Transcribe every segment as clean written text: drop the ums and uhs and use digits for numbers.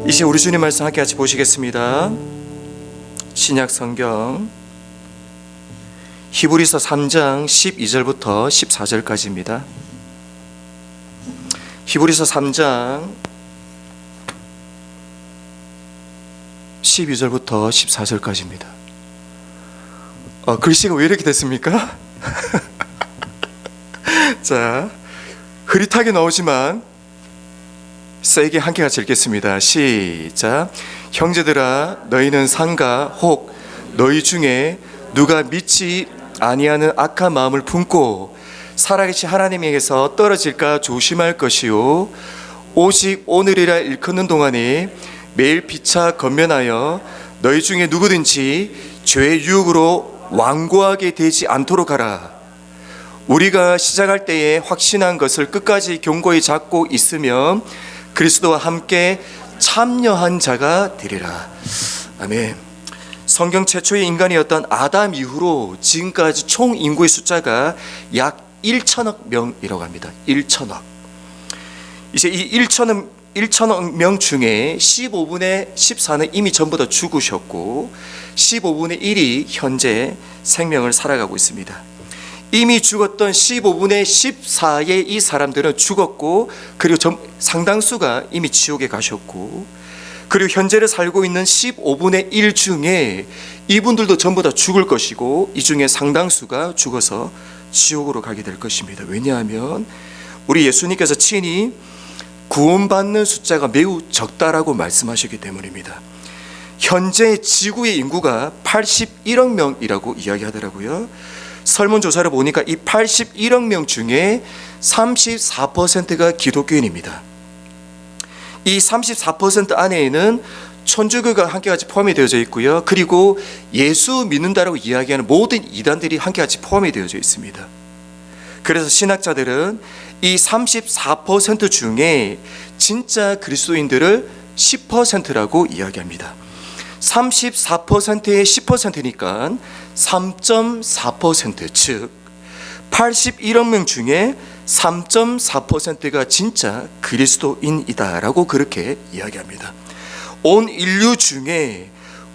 이제 우리 주님 말씀 함께 같이 보시겠습니다. 신약 성경 히브리서 3장 12절부터 14절까지입니다. 히브리서 3장 12절부터 14절까지입니다. 글씨가 왜 이렇게 됐습니까? 자, 흐릿하게 나오지만 세게 함께 같이 읽겠습니다. 시작. 형제들아, 너희는 상가 혹 너희 중에 누가 믿지 아니하는 악한 마음을 품고 살아계신 하나님에게서 떨어질까 조심할 것이요, 오직 오늘이라 일컫는 동안에 매일 피차 건면하여 너희 중에 누구든지 죄의 유혹으로 완고하게 되지 않도록 하라. 우리가 시작할 때에 확신한 것을 끝까지 견고히 잡고 있으면 그리스도와 함께 참여한 자가 되리라. 아멘. 성경 최초의 인간이었던 아담 이후로 지금까지 총 인구의 숫자가 약 1천억 명이라고 합니다. 1천억. 이제 이 1천억 명 중에 15분의 14는 이미 전부 다 죽으셨고 15분의 1이 현재 생명을 살아가고 있습니다. 이미 죽었던 15분의 14의 이 사람들은 죽었고, 그리고 상당수가 이미 지옥에 가셨고, 그리고 현재를 살고 있는 15분의 1 중에 이분들도 전부 다 죽을 것이고, 이 중에 상당수가 죽어서 지옥으로 가게 될 것입니다. 왜냐하면 우리 예수님께서 친히 구원받는 숫자가 매우 적다라고 말씀하셨기 때문입니다. 현재 지구의 인구가 81억 명이라고 이야기하더라고요. 설문조사를 보니까 이 81억 명 중에 34%가 기독교인입니다. 이 34% 안에는 천주교가 함께같이 포함이 되어져 있고요. 그리고 예수 믿는다라고 이야기하는 모든 이단들이 함께같이 포함이 되어져 있습니다. 그래서 신학자들은 이 34% 중에 진짜 그리스도인들을 10%라고 이야기합니다. 34%의 10%니까 3.4%, 즉 81억 명 중에 3.4%가 진짜 그리스도인이다라고 그렇게 이야기합니다. 온 인류 중에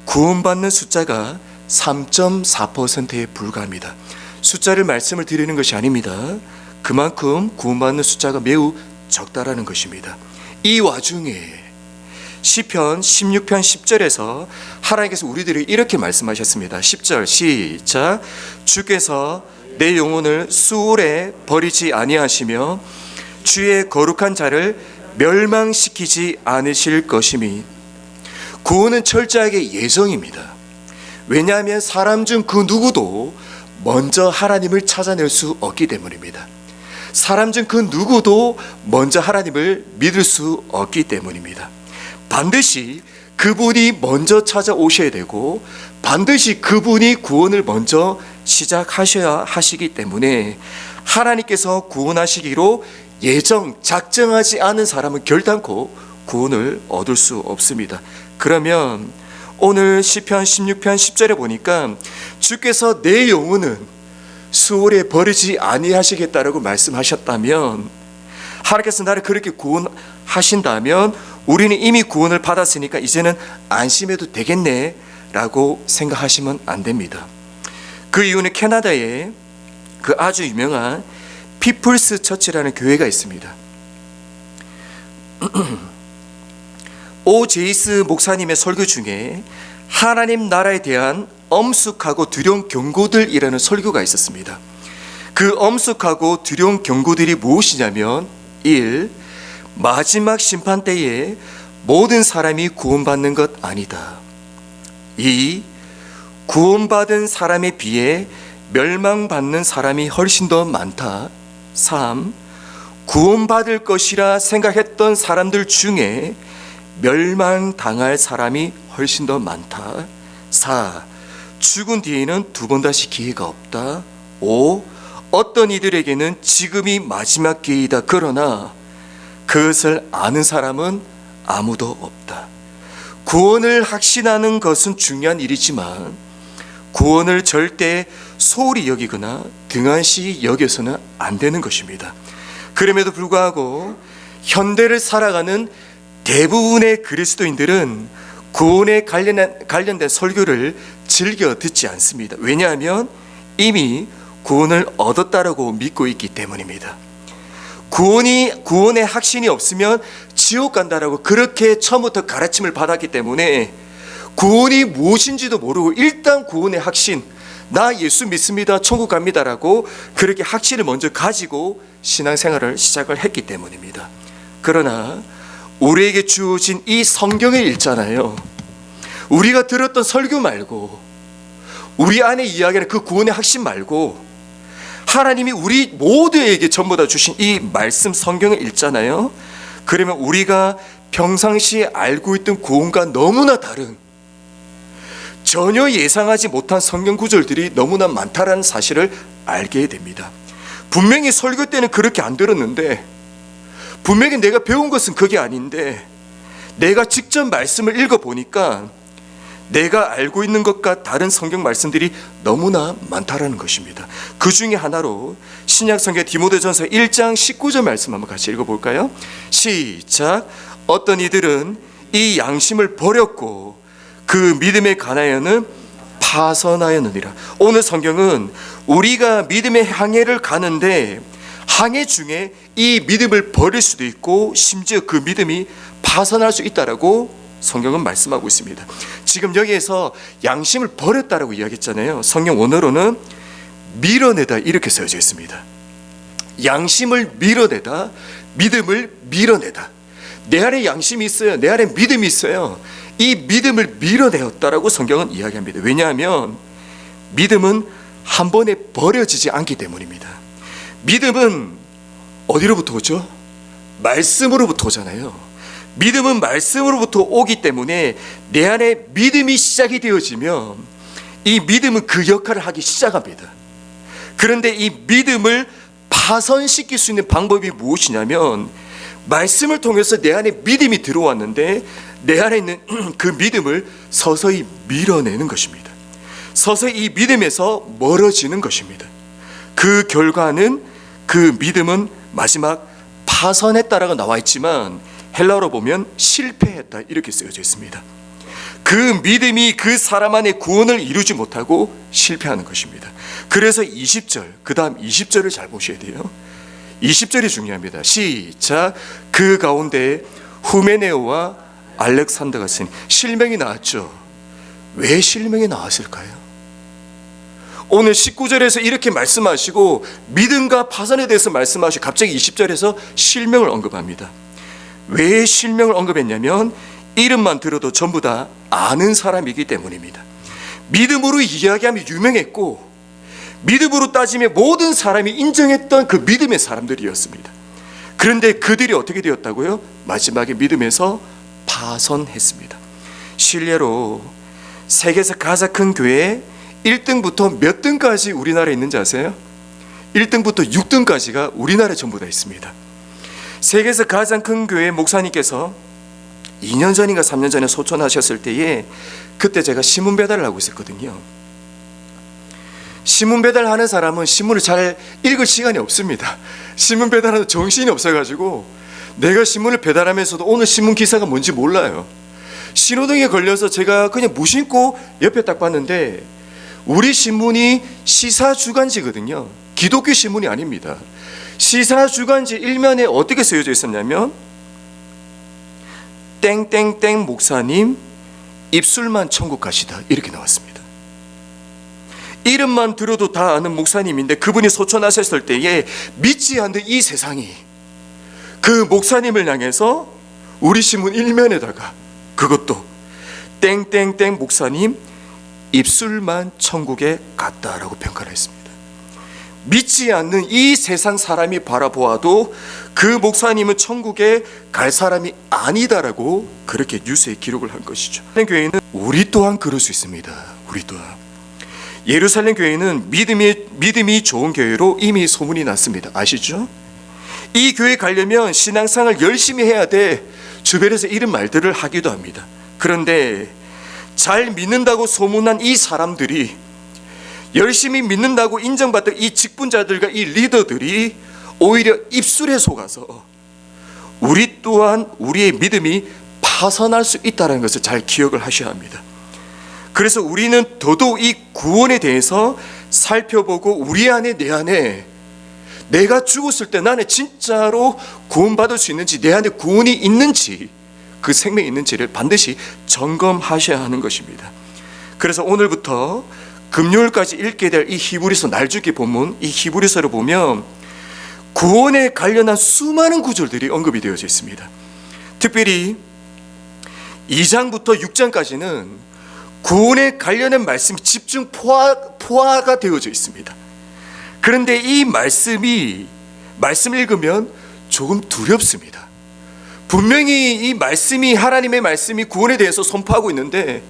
구원받는 숫자가 3.4%에 불과합니다. 숫자를 말씀을 드리는 것이 아닙니다. 그만큼 구원받는 숫자가 매우 적다라는 것입니다. 이 와중에 시편 16편 10절에서 하나님께서 우리들이 이렇게 말씀하셨습니다. 10절 시작. 주께서 내 영혼을 수월에 버리지 아니하시며 주의 거룩한 자를 멸망시키지 않으실 것이니. 구원은 철저하게 예정입니다. 왜냐하면 사람 중 그 누구도 먼저 하나님을 찾아낼 수 없기 때문입니다. 사람 중 그 누구도 먼저 하나님을 믿을 수 없기 때문입니다. 반드시 그분이 먼저 찾아오셔야 되고 반드시 그분이 구원을 먼저 시작하셔야 하시기 때문에 하나님께서 구원하시기로 작정하지 않은 사람은 결단코 구원을 얻을 수 없습니다. 그러면 오늘 시편 16편 10절에 보니까 주께서 내 영혼은 수월에 버리지 아니하시겠다라고 말씀하셨다면, 하나님께서 나를 그렇게 구원하신다면 우리는 이미 구원을 받았으니까 이제는 안심해도 되겠네 라고 생각하시면 안 됩니다. 그 이유는 캐나다에 그 아주 유명한 피플스 처치라는 교회가 있습니다. 오 제이스 목사님의 설교 중에 하나님 나라에 대한 엄숙하고 두려운 경고들이라는 설교가 있었습니다. 그 엄숙하고 두려운 경고들이 무엇이냐면 1. 마지막 심판 때에 모든 사람이 구원받는 것 아니다. 2. 구원받은 사람에 비해 멸망받는 사람이 훨씬 더 많다. 3. 구원받을 것이라 생각했던 사람들 중에 멸망당할 사람이 훨씬 더 많다. 4. 죽은 뒤에는 두 번 다시 기회가 없다. 5. 어떤 이들에게는 지금이 마지막 기회이다. 그러나 그것을 아는 사람은 아무도 없다. 구원을 확신하는 것은 중요한 일이지만 구원을 절대 소홀히 여기거나 등한시 여겨서는 안 되는 것입니다. 그럼에도 불구하고 현대를 살아가는 대부분의 그리스도인들은 구원에 관련된 설교를 즐겨 듣지 않습니다. 왜냐하면 이미 구원을 얻었다라고 믿고 있기 때문입니다. 구원의 확신이 없으면 지옥 간다라고 그렇게 처음부터 가르침을 받았기 때문에 구원이 무엇인지도 모르고 일단 구원의 확신, 나 예수 믿습니다, 천국 갑니다라고 그렇게 확신을 먼저 가지고 신앙생활을 시작을 했기 때문입니다. 그러나 우리에게 주어진 이 성경을 읽잖아요. 우리가 들었던 설교 말고, 우리 안에 이야기하는 그 구원의 확신 말고, 하나님이 우리 모두에게 전부 다 주신 이 말씀 성경을 읽잖아요. 그러면 우리가 평상시에 알고 있던 구원과 너무나 다른, 전혀 예상하지 못한 성경 구절들이 너무나 많다라는 사실을 알게 됩니다. 분명히 설교 때는 그렇게 안 들었는데, 분명히 내가 배운 것은 그게 아닌데, 내가 직접 말씀을 읽어보니까 내가 알고 있는 것과 다른 성경 말씀들이 너무나 많다라는 것입니다. 그 중에 하나로 신약성경 디모데전서 1장 19절 말씀 한번 같이 읽어볼까요? 시작. 어떤 이들은 이 양심을 버렸고 그 믿음에 관하여는 파선하였느니라. 오늘 성경은 우리가 믿음의 항해를 가는데 항해 중에 이 믿음을 버릴 수도 있고 심지어 그 믿음이 파선할 수 있다라고 성경은 말씀하고 있습니다. 지금 여기에서 양심을 버렸다라고 이야기했잖아요. 성경 원어로는 밀어내다 이렇게 써져 있습니다. 양심을 밀어내다, 믿음을 밀어내다. 내 안에 양심이 있어요. 내 안에 믿음이 있어요. 이 믿음을 밀어내었다라고 성경은 이야기합니다. 왜냐하면 믿음은 한 번에 버려지지 않기 때문입니다. 믿음은 어디로부터 오죠? 말씀으로부터 오잖아요. 믿음은 말씀으로부터 오기 때문에 내 안에 믿음이 시작이 되어지면 이 믿음은 그 역할을 하기 시작합니다. 그런데 이 믿음을 파선시킬 수 있는 방법이 무엇이냐면, 말씀을 통해서 내 안에 믿음이 들어왔는데 내 안에 있는 그 믿음을 서서히 밀어내는 것입니다. 서서히 이 믿음에서 멀어지는 것입니다. 그 결과는, 그 믿음은 마지막 파선했다라고 나와 있지만 헬라어로 보면 실패했다 이렇게 쓰여져 있습니다. 그 믿음이 그 사람 안에 구원을 이루지 못하고 실패하는 것입니다. 그래서 20절, 그 다음 20절을 잘 보셔야 돼요. 20절이 중요합니다. 시작. 그 가운데 후메네오와 알렉산더가 쓴 실명이 나왔죠. 왜 실명이 나왔을까요? 오늘 19절에서 이렇게 말씀하시고 믿음과 파선에 대해서 말씀하시고 갑자기 20절에서 실명을 언급합니다. 왜 실명을 언급했냐면 이름만 들어도 전부 다 아는 사람이기 때문입니다. 믿음으로 이야기하면 유명했고 믿음으로 따지면 모든 사람이 인정했던 그 믿음의 사람들이었습니다. 그런데 그들이 어떻게 되었다고요? 마지막에 믿음에서 파선했습니다. 실례로 세계에서 가장 큰 교회 1등부터 몇 등까지 우리나라에 있는지 아세요? 1등부터 6등까지가 우리나라에 전부 다 있습니다. 세계에서 가장 큰 교회 목사님께서 2년 전인가 3년 전에 소천하셨을 때에 그때 제가 신문 배달을 하고 있었거든요. 신문 배달하는 사람은 신문을 잘 읽을 시간이 없습니다. 신문 배달하는 정신이 없어가지고 내가 신문을 배달하면서도 오늘 신문 기사가 뭔지 몰라요. 신호등에 걸려서 제가 그냥 무심코 옆에 딱 봤는데 우리 신문이 시사주간지거든요. 기독교 신문이 아닙니다. 시사주간지 일면에 어떻게 쓰여져 있었냐면 땡땡땡 목사님 입술만 천국 가시다 이렇게 나왔습니다. 이름만 들어도 다 아는 목사님인데 그분이 소천하셨을 때에 믿지 않는 이 세상이 그 목사님을 향해서 우리 신문 일면에다가 그것도 땡땡땡 목사님 입술만 천국에 갔다라고 평가를 했습니다. 믿지 않는 이 세상 사람이 바라보아도 그 목사님은 천국에 갈 사람이 아니다라고 그렇게 뉴스에 기록을 한 것이죠. 교회는 우리 또한 그럴 수 있습니다. 우리 또한 예루살렘 교회는 믿음이 좋은 교회로 이미 소문이 났습니다. 아시죠? 이 교회 가려면 신앙생활 열심히 해야 돼 주변에서 이런 말들을 하기도 합니다. 그런데 잘 믿는다고 소문난 이 사람들이, 열심히 믿는다고 인정받던 이 직분자들과 이 리더들이 오히려 입술에 속아서 우리 또한 우리의 믿음이 파산할 수 있다는 것을 잘 기억을 하셔야 합니다. 그래서 우리는 더더욱 이 구원에 대해서 살펴보고 우리 안에 내 안에 내가 죽었을 때 나는 진짜로 구원받을 수 있는지, 내 안에 구원이 있는지, 그 생명이 있는지를 반드시 점검하셔야 하는 것입니다. 그래서 오늘부터 금요일까지 읽게 될 이 히브리서 날주기 본문, 이 히브리서를 보면 구원에 관련한 수많은 구절들이 언급이 되어져 있습니다. 특별히 2장부터 6장까지는 구원에 관련한 말씀이 집중 포화가 되어져 있습니다. 그런데 이 말씀을 읽으면 조금 두렵습니다. 분명히 이 말씀이, 하나님의 말씀이 구원에 대해서 선포하고 있는데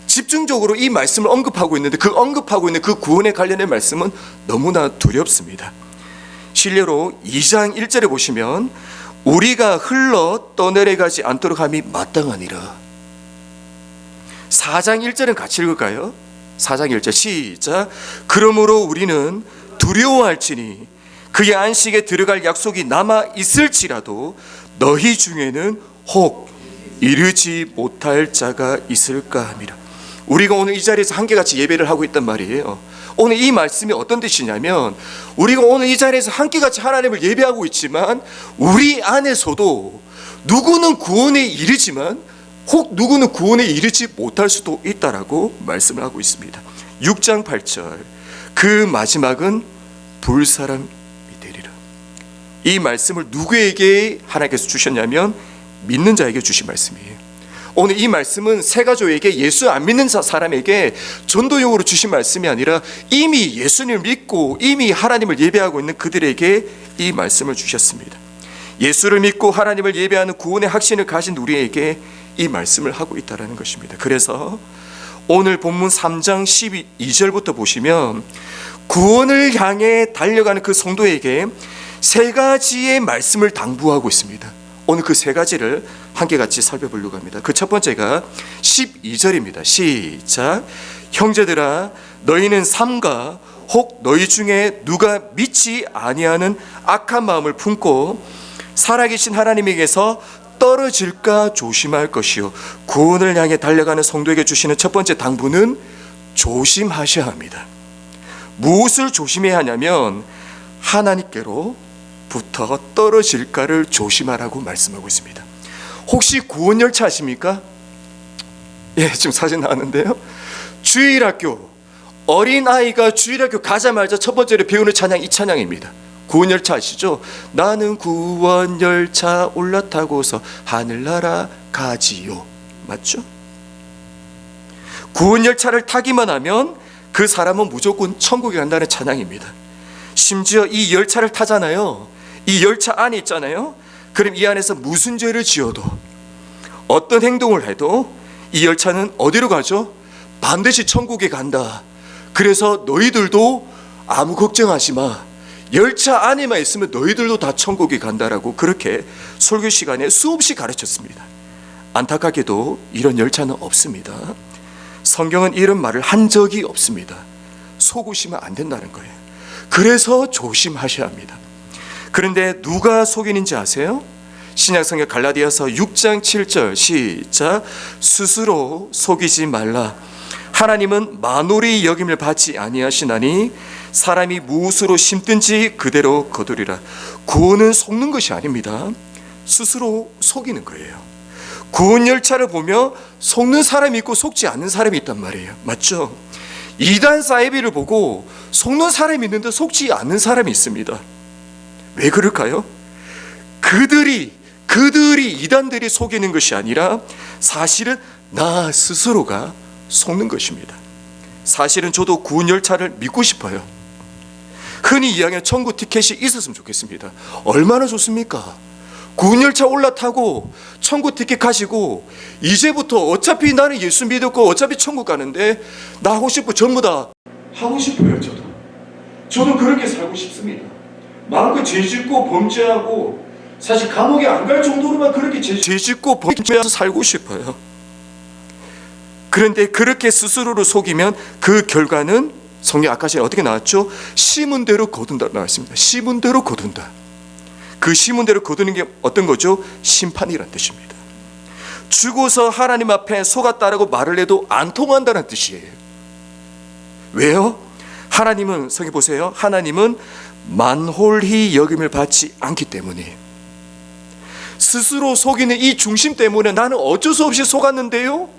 집중적으로 이 말씀을 언급하고 있는데 언급하고 있는 그 구원에 관련된 말씀은 너무나 두렵습니다. 실례로 2장 1절에 보시면 우리가 흘러 떠내려가지 않도록 함이 마땅하니라. 4장 1절은 같이 읽을까요? 4장 1절 시작. 그러므로 우리는 두려워할지니 그의 안식에 들어갈 약속이 남아 있을지라도 너희 중에는 혹 이르지 못할 자가 있을까 함이라. 우리가 오늘 이 자리에서 함께같이 예배를 하고 있단 말이에요. 오늘 이 말씀이 어떤 뜻이냐면 우리가 오늘 이 자리에서 함께같이 하나님을 예배하고 있지만 우리 안에서도 누구는 구원에 이르지만 혹 누구는 구원에 이르지 못할 수도 있다라고 말씀을 하고 있습니다. 6장 8절 그 마지막은 불사람이 되리라. 이 말씀을 누구에게 하나님께서 주셨냐면 믿는 자에게 주신 말씀이에요. 오늘 이 말씀은 세가족에게, 예수 안 믿는 사람에게 전도용으로 주신 말씀이 아니라 이미 예수님을 믿고 이미 하나님을 예배하고 있는 그들에게 이 말씀을 주셨습니다. 예수를 믿고 하나님을 예배하는 구원의 확신을 가진 우리에게 이 말씀을 하고 있다는 것입니다. 그래서 오늘 본문 3장 12절부터 보시면 구원을 향해 달려가는 그 성도에게 세 가지의 말씀을 당부하고 있습니다. 오늘 그 세 가지를 함께 같이 살펴보려고 합니다. 그 첫 번째가 12절입니다. 시작. 형제들아 너희는 삼가 혹 너희 중에 누가 믿지 아니하는 악한 마음을 품고 살아계신 하나님에게서 떨어질까 조심할 것이요. 구원을 향해 달려가는 성도에게 주시는 첫 번째 당부는 조심하셔야 합니다. 무엇을 조심해야 하냐면 하나님께로부터 떨어질까를 조심하라고 말씀하고 있습니다. 혹시 구원 열차 아십니까? 예, 지금 사진 나왔는데요. 주일학교, 어린아이가 주일학교 가자마자 첫 번째로 배우는 찬양 이 찬양입니다. 구원 열차 아시죠? 나는 구원 열차 올라타고서 하늘나라 가지요. 맞죠? 구원 열차를 타기만 하면 그 사람은 무조건 천국에 간다는 찬양입니다. 심지어 이 열차를 타잖아요. 이 열차 안에 있잖아요. 그럼 이 안에서 무슨 죄를 지어도 어떤 행동을 해도 이 열차는 어디로 가죠? 반드시 천국에 간다. 그래서 너희들도 아무 걱정하지 마. 열차 안에만 있으면 너희들도 다 천국에 간다라고 그렇게 설교 시간에 수없이 가르쳤습니다. 안타깝게도 이런 열차는 없습니다. 성경은 이런 말을 한 적이 없습니다. 속으시면 안 된다는 거예요. 그래서 조심하셔야 합니다. 그런데 누가 속이는지 아세요? 신약성경 갈라디아서 6장 7절 시작. 스스로 속이지 말라. 하나님은 만홀히 여김을 받지 아니하시나니 사람이 무엇으로 심든지 그대로 거두리라. 구원은 속는 것이 아닙니다. 스스로 속이는 거예요. 구원 열차를 보며 속는 사람이 있고 속지 않는 사람이 있단 말이에요. 맞죠? 이단 사이비를 보고 속는 사람이 있는데 속지 않는 사람이 있습니다. 왜 그럴까요? 그들이 이단들이 속이는 것이 아니라 사실은 나 스스로가 속는 것입니다. 사실은 저도 구원 열차를 믿고 싶어요. 흔히 이야기하는 천국 티켓이 있었으면 좋겠습니다. 얼마나 좋습니까? 구원 열차 올라타고 천국 티켓 가지고 이제부터 어차피 나는 예수 믿었고 어차피 천국 가는데 나 하고 싶고 전부 다 하고 싶어요. 저도 그렇게 살고 싶습니다. 마음껏 죄짓고 범죄하고 사실 감옥에 안 갈 정도로만 그렇게 죄짓고 범죄해서 살고 싶어요. 그런데 그렇게 스스로를 속이면 그 결과는 성경 아까 전에 어떻게 나왔죠? 심은 대로 거둔다 나왔습니다. 심은 대로 거둔다. 그 심은 대로 거두는 게 어떤 거죠? 심판이란 뜻입니다. 죽어서 하나님 앞에 속았다라고 말을 해도 안 통한다는 뜻이에요. 왜요? 하나님은, 성경 보세요, 하나님은 만홀히 여김을 받지 않기 때문에, 스스로 속이는 이 중심 때문에 나는 어쩔 수 없이 속았는데요,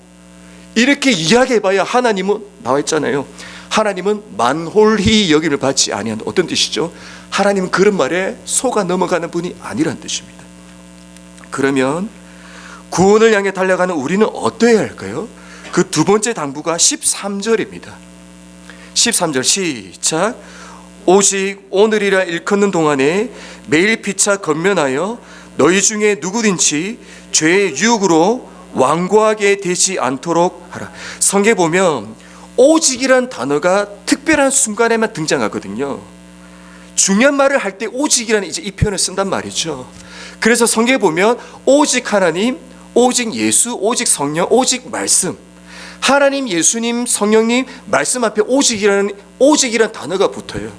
이렇게 이야기해봐야 하나님은, 나와 있잖아요, 하나님은 만홀히 여김을 받지 아니한다. 어떤 뜻이죠? 하나님은 그런 말에 속아 넘어가는 분이 아니란 뜻입니다. 그러면 구원을 향해 달려가는 우리는 어떠해야 할까요? 그 두 번째 당부가 13절입니다. 13절 시작. 오직 오늘이라 일컫는 동안에 매일 피차 건면하여 너희 중에 누구든지 죄의 유혹으로 완고하게 되지 않도록 하라. 성경에 보면 오직이란 단어가 특별한 순간에만 등장하거든요. 중요한 말을 할 때 오직이라는 이제 이 표현을 쓴단 말이죠. 그래서 성경에 보면 오직 하나님, 오직 예수, 오직 성령, 오직 말씀, 하나님, 예수님, 성령님, 말씀 앞에 오직이라는 단어가 붙어요.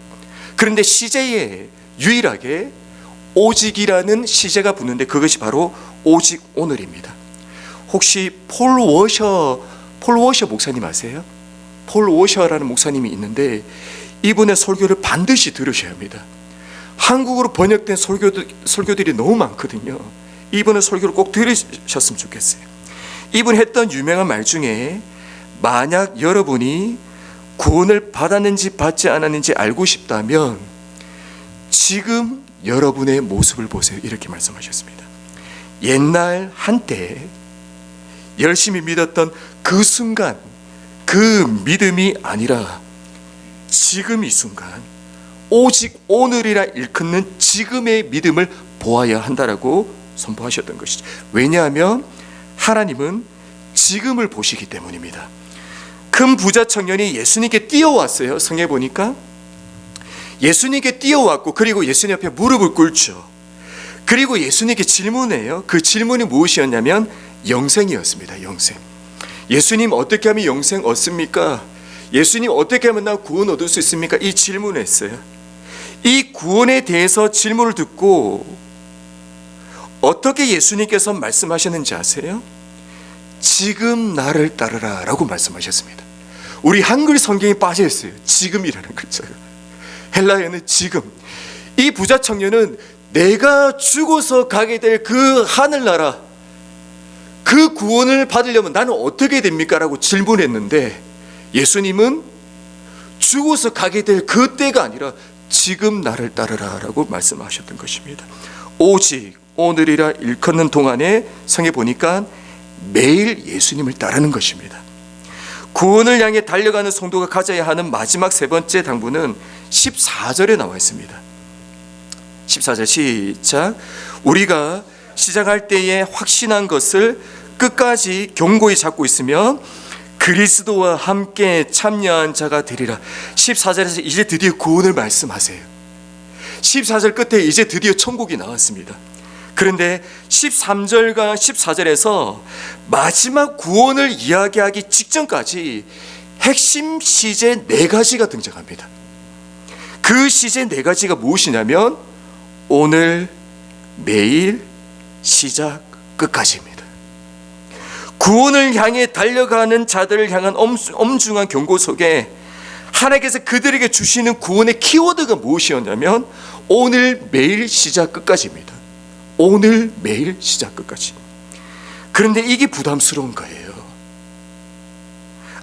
그런데 시제에 유일하게 오직이라는 시제가 붙는데 그것이 바로 오직 오늘입니다. 혹시 폴 워셔 목사님 아세요? 폴 워셔라는 목사님이 있는데 이분의 설교를 반드시 들으셔야 합니다. 한국어로 번역된 설교들이 너무 많거든요. 이분의 설교를 꼭 들으셨으면 좋겠어요. 이분이 했던 유명한 말 중에, 만약 여러분이 구원을 받았는지 받지 않았는지 알고 싶다면 지금 여러분의 모습을 보세요, 이렇게 말씀하셨습니다. 옛날 한때 열심히 믿었던 그 순간, 그 믿음이 아니라 지금 이 순간, 오직 오늘이라 일컫는 지금의 믿음을 보아야 한다라고 선포하셨던 것이죠. 왜냐하면 하나님은 지금을 보시기 때문입니다. 큰 부자 청년이 예수님께 뛰어왔어요. 성경에 보니까 예수님께 뛰어왔고, 그리고 예수님 앞에 무릎을 꿇죠. 그리고 예수님께 질문해요. 그 질문이 무엇이었냐면 영생이었습니다. 영생. 예수님, 어떻게 하면 영생 얻습니까? 예수님, 어떻게 하면 나 구원 얻을 수 있습니까? 이 질문을 했어요. 이 구원에 대해서 질문을 듣고 어떻게 예수님께서 말씀하셨는지 아세요? 지금 나를 따르라 라고 말씀하셨습니다. 우리 한글 성경에 빠져 있어요. 지금이라는 글자가. 헬라어는 지금. 이 부자 청년은 내가 죽어서 가게 될 그 하늘나라, 그 구원을 받으려면 나는 어떻게 됩니까? 라고 질문했는데 예수님은 죽어서 가게 될 그 때가 아니라 지금 나를 따르라 라고 말씀하셨던 것입니다. 오직 오늘이라 일컫는 동안에 성에 보니까 매일 예수님을 따르는 것입니다. 구원을 향해 달려가는 성도가 가져야 하는 마지막 세 번째 당부는 14절에 나와 있습니다. 14절 시작. 우리가 시작할 때에 확신한 것을 끝까지 견고히 잡고 있으면 그리스도와 함께 참여한 자가 되리라. 14절에서 이제 드디어 구원을 말씀하세요. 14절 끝에 이제 드디어 천국이 나왔습니다. 그런데 13절과 14절에서 마지막 구원을 이야기하기 직전까지 핵심 시제 4가지가 등장합니다. 그 시제 4가지가 무엇이냐면 오늘, 매일, 시작, 끝까지입니다. 구원을 향해 달려가는 자들을 향한 엄중한 경고 속에 하나님께서 그들에게 주시는 구원의 키워드가 무엇이었냐면 오늘, 매일, 시작, 끝까지입니다. 오늘, 매일, 시작, 끝까지. 그런데 이게 부담스러운 거예요.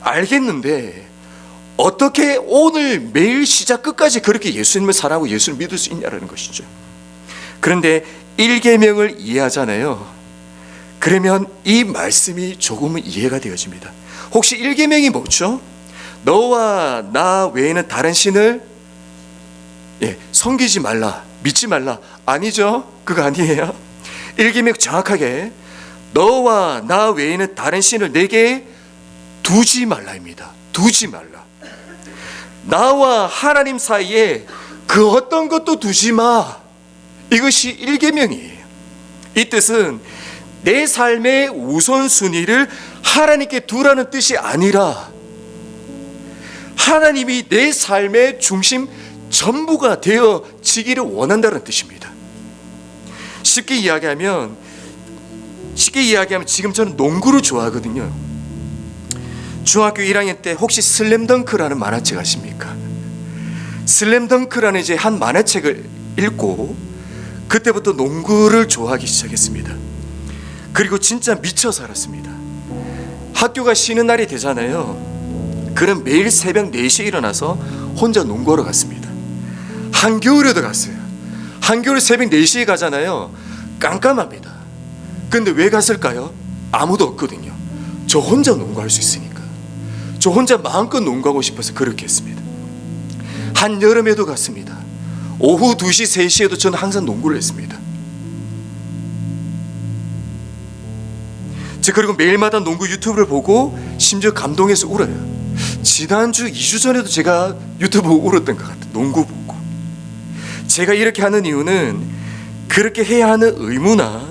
알겠는데 어떻게 오늘, 매일, 시작, 끝까지 그렇게 예수님을 사랑하고 예수를 믿을 수 있냐라는 것이죠. 그런데 1계명을 이해하잖아요. 그러면 이 말씀이 조금은 이해가 되어집니다. 혹시 1계명이 뭐죠? 너와 나 외에는 다른 신을 섬기지 말라, 믿지 말라. 아니죠? 그거 아니에요. 1계명 정확하게 너와 나 외에는 다른 신을 내게 두지 말라입니다. 두지 말라. 나와 하나님 사이에 그 어떤 것도 두지 마. 이것이 1계명이에요. 이 뜻은 내 삶의 우선순위를 하나님께 두라는 뜻이 아니라 하나님이 내 삶의 중심 전부가 되어지기를 원한다는 뜻입니다. 쉽게 이야기하면 지금 저는 농구를 좋아하거든요. 중학교 1학년 때 혹시 슬램덩크라는 만화책 아십니까? 슬램덩크라는 이제 한 만화책을 읽고 그때부터 농구를 좋아하기 시작했습니다. 그리고 진짜 미쳐 살았습니다. 학교가 쉬는 날이 되잖아요. 그럼 매일 새벽 4시에 일어나서 혼자 농구하러 갔습니다. 한겨울에도 갔어요. 한겨울 새벽 4시에 가잖아요. 깜깜합니다. 근데 왜 갔을까요? 아무도 없거든요. 저 혼자 농구할 수 있으니까. 저 혼자 마음껏 농구하고 싶어서 그렇게 했습니다. 한여름에도 갔습니다. 오후 2시, 3시에도 저는 항상 농구를 했습니다. 그리고 매일마다 농구 유튜브를 보고 심지어 감동해서 울어요. 지난주 2주 전에도 제가 유튜브 보고 울었던 것 같아요. 농구 보고. 제가 이렇게 하는 이유는 그렇게 해야 하는 의무나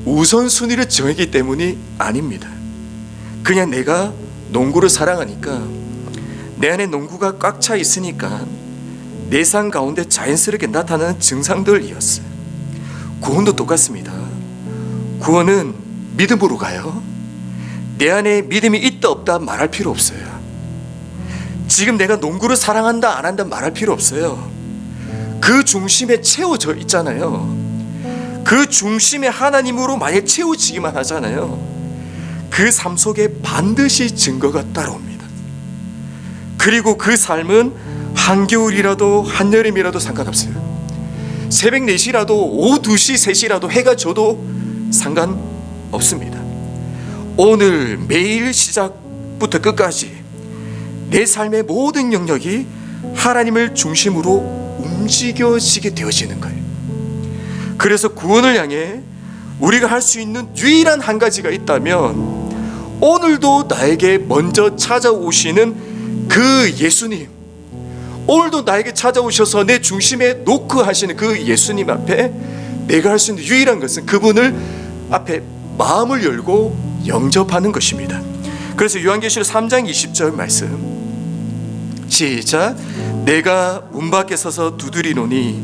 우선순위를 정했기 때문이 아닙니다. 그냥 내가 농구를 사랑하니까, 내 안에 농구가 꽉 차 있으니까 내 삶 가운데 자연스럽게 나타나는 증상들이었어요. 구원도 똑같습니다. 구원은 믿음으로 가요. 내 안에 믿음이 있다 없다 말할 필요 없어요. 지금 내가 농구를 사랑한다 안 한다 말할 필요 없어요. 그 중심에 채워져 있잖아요. 그 중심에 하나님으로 만약 채워지기만 하잖아요. 그 삶 속에 반드시 증거가 따라옵니다. 그리고 그 삶은 한겨울이라도 한여름이라도 상관없어요. 새벽 4시라도 오후 2시 3시라도 해가 져도 상관없습니다. 오늘 매일 시작부터 끝까지 내 삶의 모든 영역이 하나님을 중심으로 움직여지게 되어지는 거예요. 그래서 구원을 향해 우리가 할 수 있는 유일한 한 가지가 있다면, 오늘도 나에게 먼저 찾아오시는 그 예수님, 오늘도 나에게 찾아오셔서 내 중심에 놓고 하시는 그 예수님 앞에 내가 할 수 있는 유일한 것은 그분을 앞에 마음을 열고 영접하는 것입니다. 그래서 요한계시록 3장 20절 말씀 시작. 내가 문 밖에 서서 두드리노니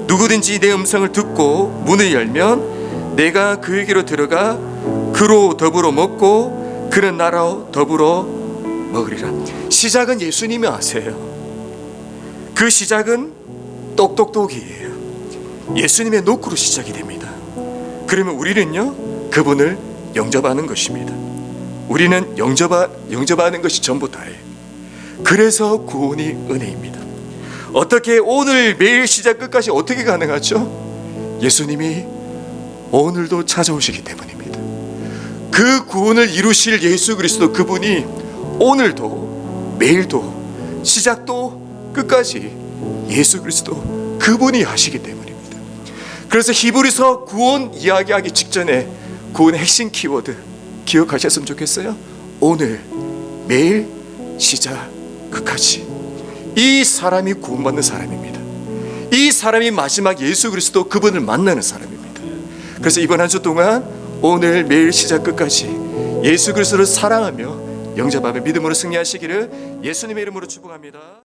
누구든지 내 음성을 듣고 문을 열면 내가 그에게로 들어가 그로 더불어 먹고 그는 나로 더불어 먹으리라. 시작은 예수님이 아세요. 그 시작은 똑똑똑이에요. 예수님의 노크로 시작이 됩니다. 그러면 우리는요, 그분을 영접하는 것입니다. 우리는 영접하는 것이 전부 다예요. 그래서 구원이 은혜입니다. 어떻게 오늘 매일 시작 끝까지 어떻게 가능하죠? 예수님이 오늘도 찾아오시기 때문입니다. 그 구원을 이루실 예수 그리스도, 그분이 오늘도 매일도 시작도 끝까지 예수 그리스도 그분이 하시기 때문입니다. 그래서 히브리서 구원 이야기하기 직전에 구원의 핵심 키워드 기억하셨으면 좋겠어요. 오늘 매일 시작 끝까지. 이 사람이 구원받는 사람입니다. 이 사람이 마지막 예수 그리스도 그분을 만나는 사람입니다. 그래서 이번 한 주 동안 오늘 매일 시작 끝까지 예수 그리스도를 사랑하며 영접하며 믿음으로 승리하시기를 예수님의 이름으로 축복합니다.